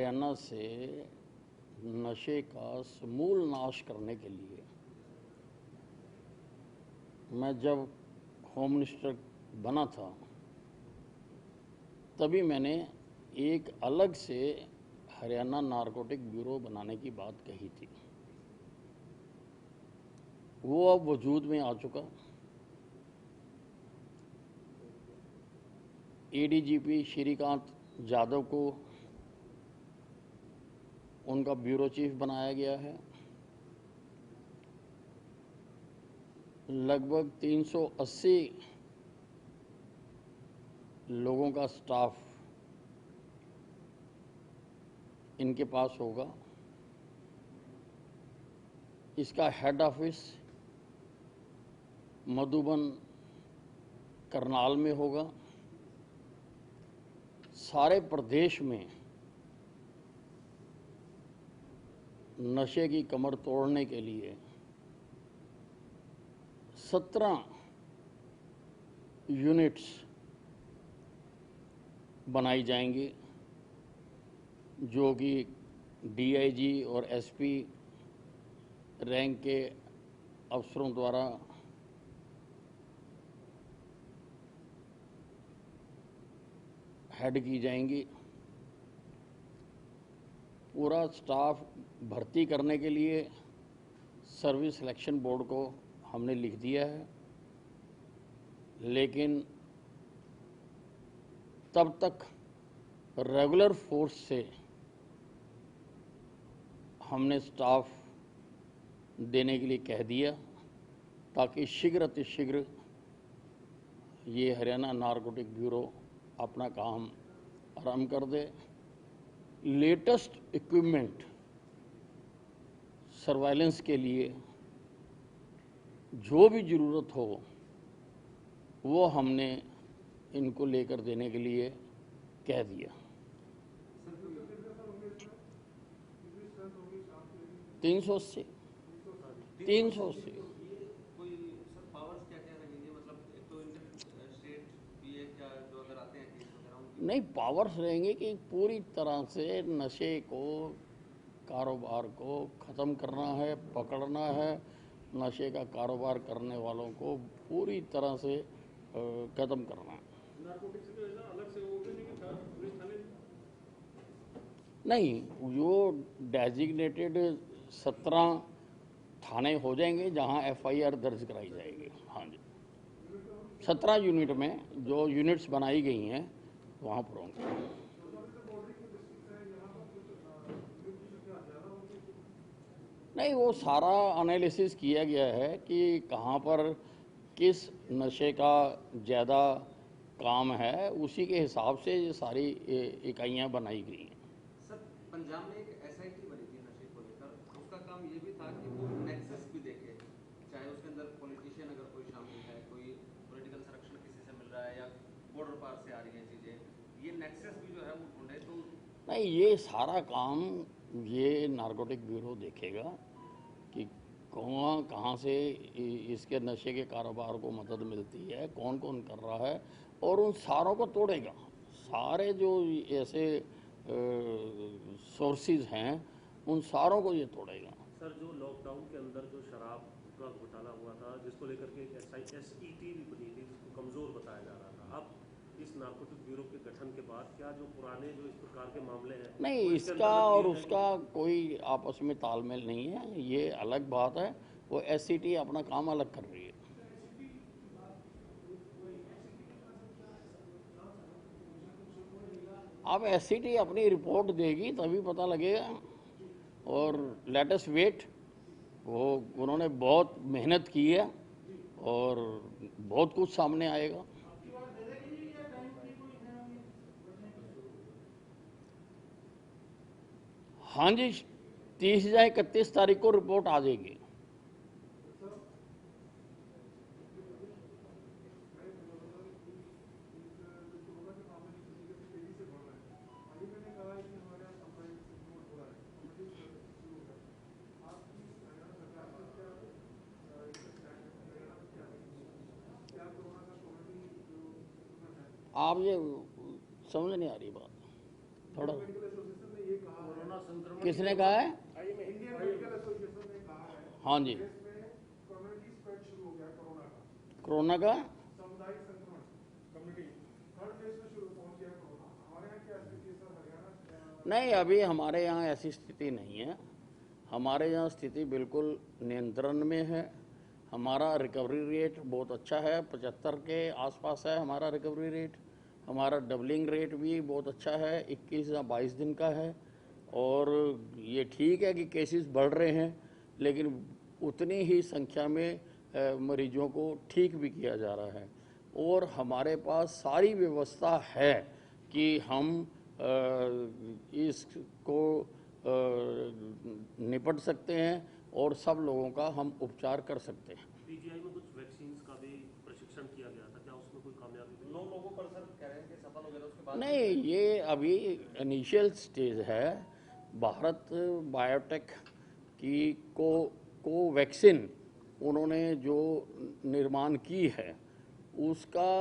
हरियाणा से नशे का समूल नाश करने के लिए मैं जब होम मिनिस्टर बना था तभी मैंने एक अलग से हरियाणा नारकोटिक ब्यूरो बनाने की बात कही थी। वो अब वजूद में आ चुका। एडीजीपी श्रीकांत जाधव को उनका ब्यूरो चीफ बनाया गया है। लगभग 380 लोगों का स्टाफ इनके पास होगा। इसका हेड ऑफिस मधुबन करनाल में होगा। सारे प्रदेश में नशे की कमर तोड़ने के लिए 17 यूनिट्स बनाई जाएंगी, जो कि डीआईजी और एसपी रैंक के अफसरों द्वारा हेड की जाएंगी। पूरा स्टाफ भर्ती करने के लिए सर्विस सिलेक्शन बोर्ड को हमने लिख दिया है, लेकिन तब तक रेगुलर फोर्स से हमने स्टाफ देने के लिए कह दिया, ताकि शीघ्र अतिशीघ्र ये हरियाणा नारकोटिक ब्यूरो अपना काम आरंभ कर दे। लेटेस्ट इक्विपमेंट सर्वाइलेंस के लिए जो भी ज़रूरत हो वो हमने इनको लेकर देने के लिए कह दिया। 380 कोई सर पावर्स क्या क्या रहेंगे? मतलब एक तो इंटर स्टेट पीए क्या जो अगर आते हैं केस वगैरह नहीं, पावर्स रहेंगे कि पूरी तरह से नशे को, कारोबार को ख़त्म करना है, पकड़ना है, नशे का कारोबार करने वालों को पूरी तरह से ख़त्म करना है। नारकोटिक्स जो है ना अलग से होगा नहीं कि पुलिस थाने? नहीं, जो डेजिग्नेटेड 17 थाने हो जाएंगे जहां एफआईआर दर्ज कराई जाएगी। हाँ जी, 17 यूनिट में जो यूनिट्स बनाई गई हैं वहाँ पर होंगे। नहीं, वो सारा एनालिसिस किया गया है कि कहाँ पर किस नशे का ज़्यादा काम है, उसी के हिसाब से ये सारी इकाइयाँ बनाई गई हैं। सर, पंजाब में एक एसआईटी बनी थी नशे को लेकर, उसका काम ये भी था कि वो नेक्सस भी देखे, चाहे उसके अंदर पॉलिटिशियन अगर कोई शामिल है, कोई पॉलिटिकल संरक्षण किसी से मिल रहा है या बॉर्डर पार से आ रही है चीज़ें, ये नेक्सस भी जो है वो ढूंढे। तो नहीं, ये सारा काम ये नारकोटिक ब्यूरो देखेगा कि कहाँ से इसके नशे के कारोबार को मदद मिलती है, कौन कौन कर रहा है, और उन सारों को तोड़ेगा। सारे जो ऐसे सोर्सेज हैं उन सारों को ये तोड़ेगा। सर, जो लॉकडाउन के अंदर जो शराब का घोटाला हुआ था, जिसको लेकर के एक एसईटी भी बनी थी, जिसको कमज़ोर बताया जा रहा था, अब इस नारकोटिक ब्यूरो के गठन के बाद क्या जो पुराने जो इस प्रकार के मामले हैं नहीं, इसका और उसका कोई आपस में तालमेल नहीं है, ये अलग बात है। वो एसईटी अपना काम अलग कर रही है। अब एसईटी अपनी रिपोर्ट देगी तभी पता लगेगा, और लेट अस वेट। वो उन्होंने बहुत मेहनत की है और बहुत कुछ सामने आएगा। हाँ जी, 30 या 31 तारीख को रिपोर्ट आ जाएगी। आप ये समझ नहीं आ रही बात थोड़ा। किसने कहा है? इंडियन मेडिकल एसोसिएशन ने कहा है हाँ जी, देश में कम्युनिटी स्प्रेड शुरू हो गया कोरोना का। सामुदायिक संक्रमण कम्युनिटी हर देश में शुरू पहुंच गया कोरोना। हमारे यहाँ क्या स्थिति है सर? हरियाणा नहीं, अभी हमारे यहाँ ऐसी स्थिति नहीं है। हमारे यहाँ स्थिति बिल्कुल नियंत्रण में है। हमारा रिकवरी रेट बहुत अच्छा है, 75 के आसपास है हमारा रिकवरी रेट। हमारा डबलिंग रेट भी बहुत अच्छा है, 21 या 22 दिन का है। और ये ठीक है कि केसेस बढ़ रहे हैं, लेकिन उतनी ही संख्या में मरीजों को ठीक भी किया जा रहा है। और हमारे पास सारी व्यवस्था है कि हम इसको निपट सकते हैं और सब लोगों का हम उपचार कर सकते हैं। पीजीआई में कुछ वैक्सीन का भी प्रशिक्षण किया गया था, क्या उसमें कोई कामयाबी मिली? 9 लोगों पर सर कह रहे हैं कि सफल हो गया था, उसके बाद नहीं, ये अभी इनिशियल स्टेज है। भारत बायोटेक की कोवैक्सीन उन्होंने जो निर्माण की है, उसका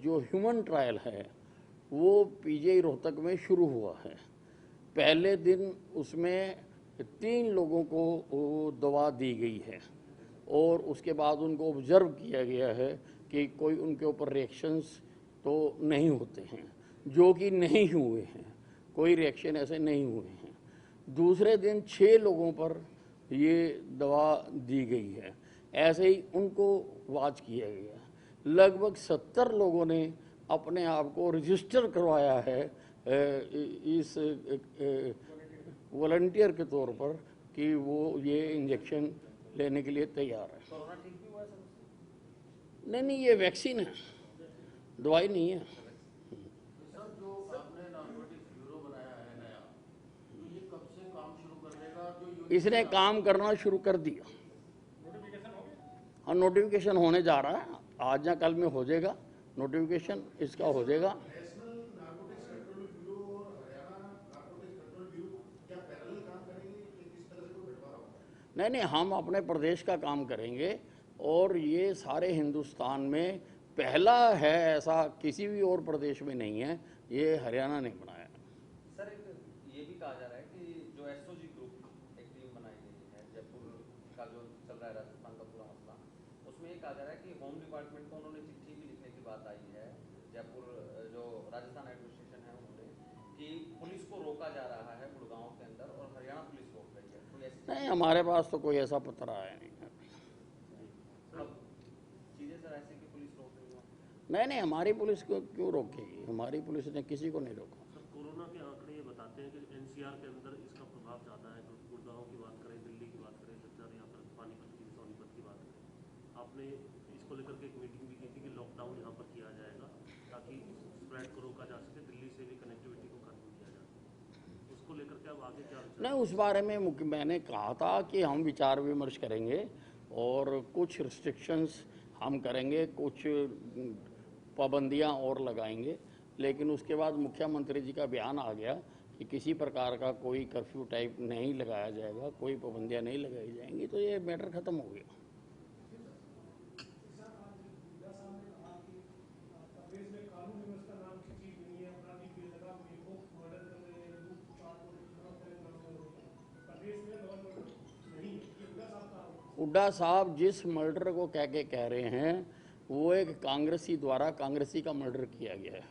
जो ह्यूमन ट्रायल है वो पीजीआई रोहतक में शुरू हुआ है। पहले दिन उसमें 3 लोगों को वो दवा दी गई है और उसके बाद उनको ऑब्जर्व किया गया है कि कोई उनके ऊपर रिएक्शंस तो नहीं होते हैं, जो कि नहीं हुए हैं, कोई रिएक्शन ऐसे नहीं हुए हैं। दूसरे दिन 6 लोगों पर ये दवा दी गई है, ऐसे ही उनको वॉच किया गया। लगभग 70 लोगों ने अपने आप को रजिस्टर करवाया है इस वॉलंटियर के तौर पर कि वो ये इंजेक्शन लेने के लिए तैयार है। कोरोना ठीक भी हुआ है सर? नहीं, ये वैक्सीन है, दवाई नहीं है। सर, जो आपने नारकोटिक्स ब्यूरो बनाया है नया, तो ये कब से काम शुरू कर देगा? जो इसने काम करना शुरू कर दिया। हाँ, नोटिफिकेशन होने जा रहा है, आज या कल में हो जाएगा नोटिफिकेशन इसका हो जाएगा। नेशनल नारकोटिक्स कंट्रोल ब्यूरो और हरियाणा नारकोटिक्स कंट्रोल ब्यूरो क्या पैरेलल काम करेंगे कि किस तरह से कोई बंटवारा होगा? नहीं, हम अपने प्रदेश का काम करेंगे और ये सारे हिंदुस्तान में पहला है, ऐसा किसी भी और प्रदेश में नहीं है, ये हरियाणा ने बनाया। सर एक ये भी कहा जा रहा है कि जो एसओजी ग्रुप एक टीम बनाई गई है जयपुर का, जो चल रहा है राजस्थान का पूरा मसला, उसमें ये कहा जा रहा है कि होम डिपार्टमेंट को उन्होंने चिट्ठी भी लिखने की बात आई है, जयपुर जो राजस्थान एडमिनिस्ट्रेशन है उन्होंने, कि पुलिस को रोका जा रहा है गुड़गांव के अंदर और हरियाणा पुलिस रोक रही है। कोई ऐसी नहीं, हमारे पास तो कोई ऐसा पत्र आया नहीं है। चीजें सर ऐसे कि पुलिस रोक रही हो? नहीं, हमारी पुलिस को क्यों रोकेगी? हमारी पुलिस ने किसी को नहीं रोका। सर, कोरोना के आंकड़े ये बताते हैं कि एनसीआर के अंदर इसका प्रभाव ज़्यादा है। गुड़गांव की बात करें, दिल्ली की बात करें, झज्जर, यहाँ पर पानीपत की, सोनीपत की बात करें, आपने इसको लेकर के एक मीटिंग भी की थी कि लॉकडाउन यहाँ पर किया जाएगा ताकि स्प्रेड को रोका जा सके, दिल्ली से भी कनेक्टिविटी को खत्म किया जा सके। उसको लेकर के अब आगे क्या विचार? नहीं, उस बारे में मैंने कहा था कि हम विचार विमर्श करेंगे और कुछ रिस्ट्रिक्शंस हम करेंगे, कुछ पाबंदियां और लगाएंगे, लेकिन उसके बाद मुख्यमंत्री जी का बयान आ गया कि किसी प्रकार का कोई कर्फ्यू टाइप नहीं लगाया जाएगा, कोई पाबंदियां नहीं लगाई जाएंगी, तो ये मैटर खत्म हो गया। प्रदेश में कानून व्यवस्था नाम की चीज नहीं है, अपराधी बेलगाम बेखौफ मर्डर कर रहे हैं, लूट पाट और प्रदेश में लॉ एंड ऑर्डर नहीं है। ये हुड्डा साहब का आरोप है। हुड्डा साहब जिस मर्डर को कह रहे हैं वो एक कांग्रेसी द्वारा कांग्रेसी का मर्डर किया गया है।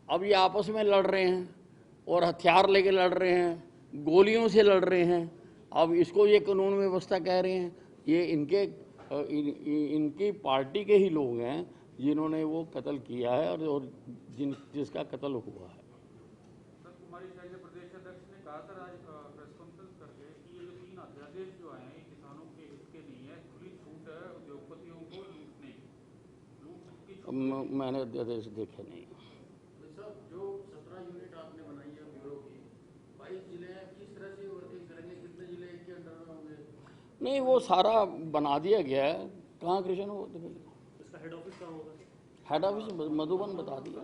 अब ये आपस में लड़ रहे हैं और हथियार लेके लड़ रहे हैं, गोलियों से लड़ रहे हैं। अब इसको ये कानून व्यवस्था कह रहे हैं। ये इनकी पार्टी के ही लोग हैं जिन्होंने वो कत्ल किया है और जिसका कत्ल हुआ है। सर, कुमारी शैलजा प्रदेश अध्यक्ष ने कहा था आज प्रेस कॉन्फ्रेंस करके कि ये जो 3 अध्यादेश जो आए हैं किसानों के हित के नहीं है, खुली छूट है उद्योगपतियों को लूटने की छूट। मैंने अध्यादेश देखे नहीं। सर, जो 17 यूनिट आपने बनाई है ब्यूरो की, 22 जिले हैं, किस तरह से वर्किंग करेंगे? कितने जिले इनके अंडर में होंगे? नहीं, वो सारा बना दिया गया है। कहाँ कृष्ण वो इसका हेड ऑफिस कहाँ होगा? हेड ऑफिस मधुबन बता दिया।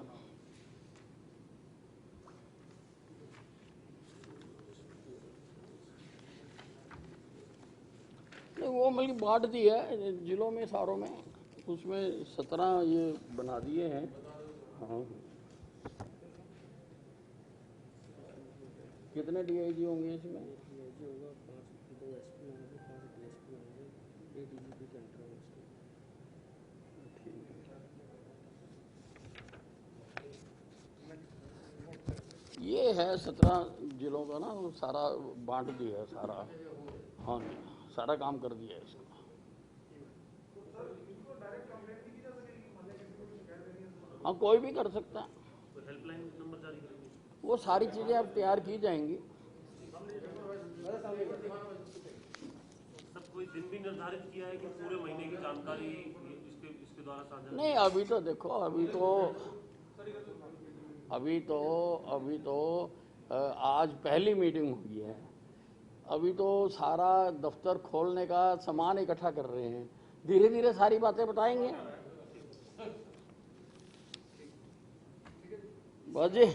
नहीं, वो मतलब बांट दी है जिलों में सारों में, उसमें 17 ये बना दिए हैं। हाँ, कितने डीआईजी होंगे इसमें? डीआईजी होगा 5, 2 एसपी होंगे, 5 डीएसपी होंगे, 1 डीजीपी के अंडर होगा उसके। ये है 17 जिलों का ना, वो सारा बांट दिया है सारा। हाँ जी, सारा काम कर दिया है इसका। हाँ, कोई भी कर सकता है। तो हेल्पलाइन नंबर जारी करेंगे? वो सारी चीज़ें अब तैयार की जाएंगी। सब कोई दिन भी निर्धारित किया है कि पूरे महीने की जानकारी इसके द्वारा साझा? नहीं, अभी तो देखो, अभी तो आज पहली मीटिंग हुई है। अभी तो सारा दफ्तर खोलने का सामान इकट्ठा कर रहे हैं। धीरे धीरे सारी बातें बताएंगे। बस जी।